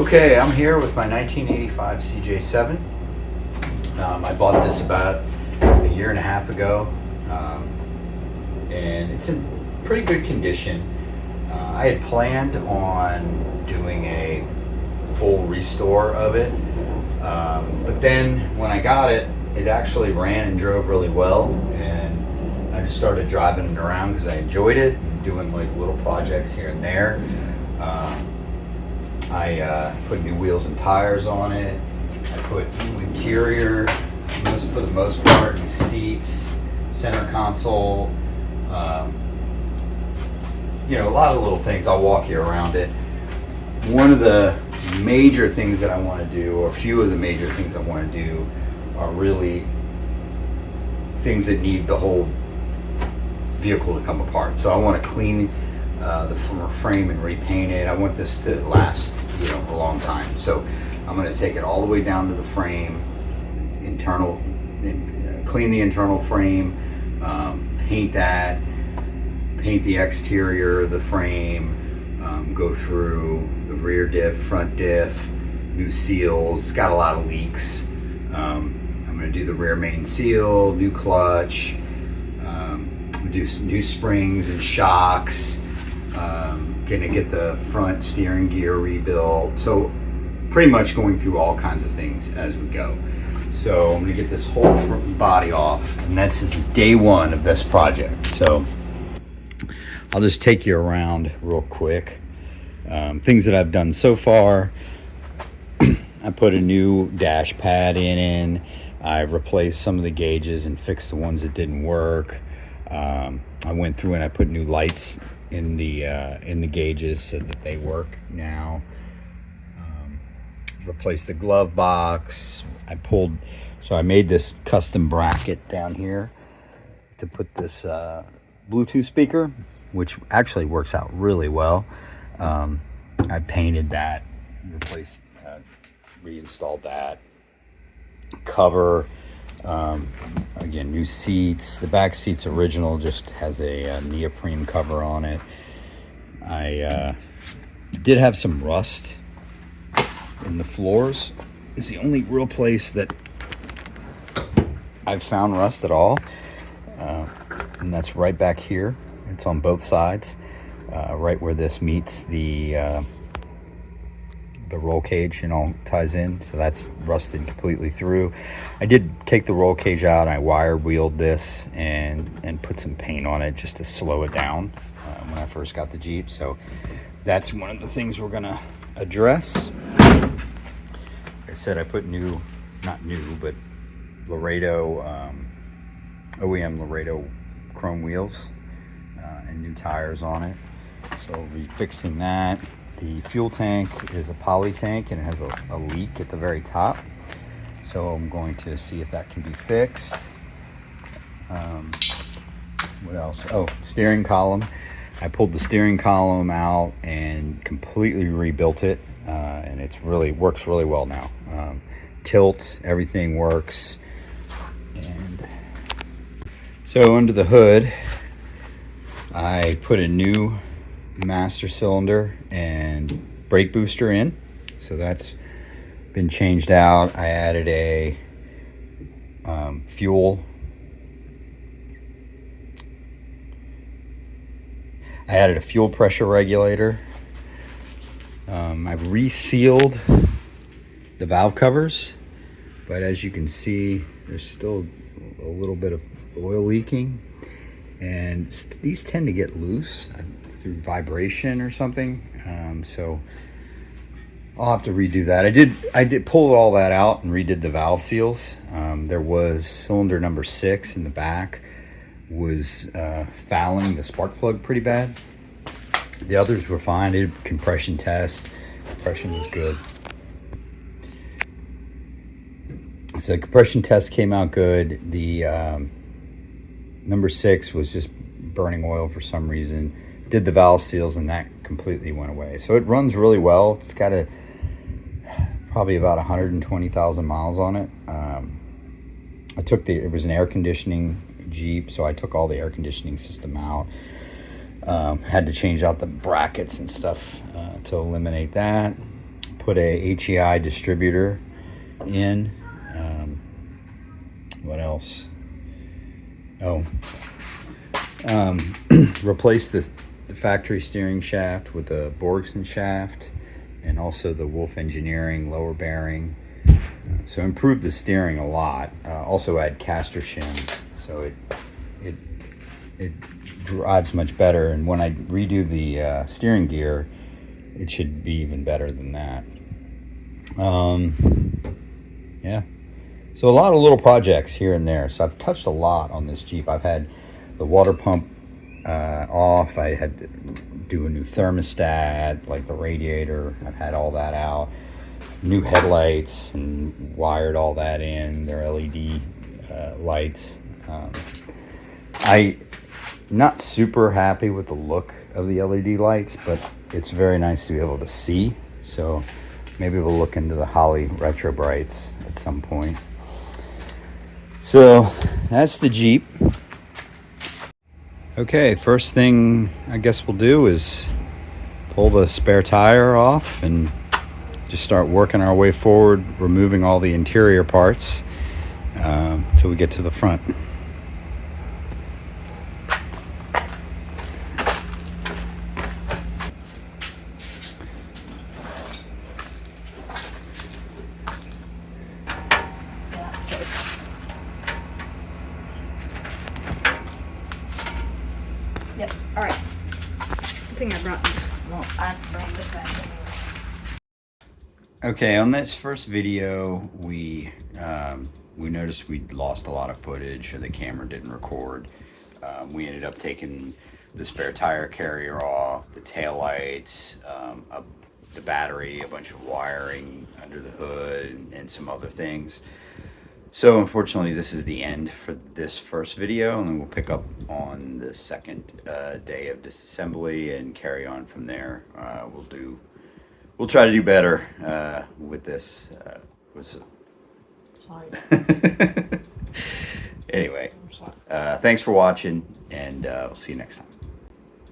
Okay, I'm here with my 1985 CJ7. I bought this about a year and a half ago, and it's in pretty good condition. I had planned on doing a full restore of it, but then when I got it, it actually ran and drove really well, and I just started driving it around because I enjoyed it, doing like little projects here and there. I put new wheels and tires on it. I put new interior, for the most part, new seats, center console, a lot of little things. I'll walk you around it. One of the major things that I want to do, or a few of the major things I want to do, are really things that need the whole vehicle to come apart. So I want to clean the frame and repaint it. I want this to last, a long time. So I'm going to take it all the way down to the frame, clean the internal frame, paint the exterior of the frame, go through the rear diff, front diff, new seals. It's got a lot of leaks. I'm going to do the rear main seal, new clutch, do some new springs and shocks. Gonna get the front steering gear rebuilt. So pretty much going through all kinds of things as we go. So I'm gonna get this whole front body off, and this is day one of this project. So I'll just take you around real quick. Things that I've done so far. I put a new dash pad in. I replaced some of the gauges and fixed the ones that didn't work. I went through and I put new lights in the gauges so that they work now. Replaced the glove box. So I made this custom bracket down here to put this Bluetooth speaker, which actually works out really well. I painted that, reinstalled that cover. Again, new seats. The back seat's original, just has a neoprene cover on it. I did have some rust in the floors. It's the only real place that I've found rust at all, and that's right back here. It's on both sides, right where this meets the roll cage ties in, so that's rusted completely through. I did take the roll cage out. I wire wheeled this and put some paint on it just to slow it down when I first got the Jeep. So that's one of the things we're gonna address. Like I said, I put not new, but Laredo, OEM Laredo chrome wheels and new tires on it. So we'll be fixing that. The fuel tank is a poly tank and it has a leak at the very top. So I'm going to see if that can be fixed. What else? Oh, steering column. I pulled the steering column out and completely rebuilt it. And works really well now. Tilt, everything works. And so under the hood, I put a new master cylinder and brake booster in, so that's been changed out. I added a fuel pressure regulator. I've resealed the valve covers, but as you can see, there's still a little bit of oil leaking, and these tend to get loose through vibration or something. So I'll have to redo that. I did pull all that out and redid the valve seals. There was cylinder number 6 in the back was fouling the spark plug pretty bad. The others were fine. I did compression test. Compression was good. So compression test came out good. The number 6 was just burning oil for some reason. Did the valve seals and that completely went away. So it runs really well. It's got probably about 120,000 miles on it. It was an air conditioning Jeep, so I took all the air conditioning system out. Had to change out the brackets and stuff to eliminate that. put a HEI distributor in. What else? Oh, replace the factory steering shaft with a Borgson shaft, and also the Wolf Engineering lower bearing. So improve the steering a lot. Also add caster shims, so it drives much better. And when I redo the steering gear, it should be even better than that. Yeah. So a lot of little projects here and there. So I've touched a lot on this Jeep. I've had the water pump off. I had to do a new thermostat, like the radiator. I've had all that out. New headlights, and wired all that in. They're LED lights. I'm not super happy with the look of the LED lights, but it's very nice to be able to see. So maybe we'll look into the Holley Retro Brights at some point. So that's the Jeep. Okay, first thing I guess we'll do is pull the spare tire off and just start working our way forward, removing all the interior parts till we get to the front. Yep. All right. I think I brought this. Well, I brought this back anyway. Okay, on this first video, we noticed we'd lost a lot of footage, or the camera didn't record. We ended up taking the spare tire carrier off, the taillights, the battery, a bunch of wiring under the hood, and some other things. So unfortunately, this is the end for this first video, and then we'll pick up on the second day of disassembly and carry on from there. We'll try to do better with this. Sorry. Anyway, thanks for watching, and we'll see you next time.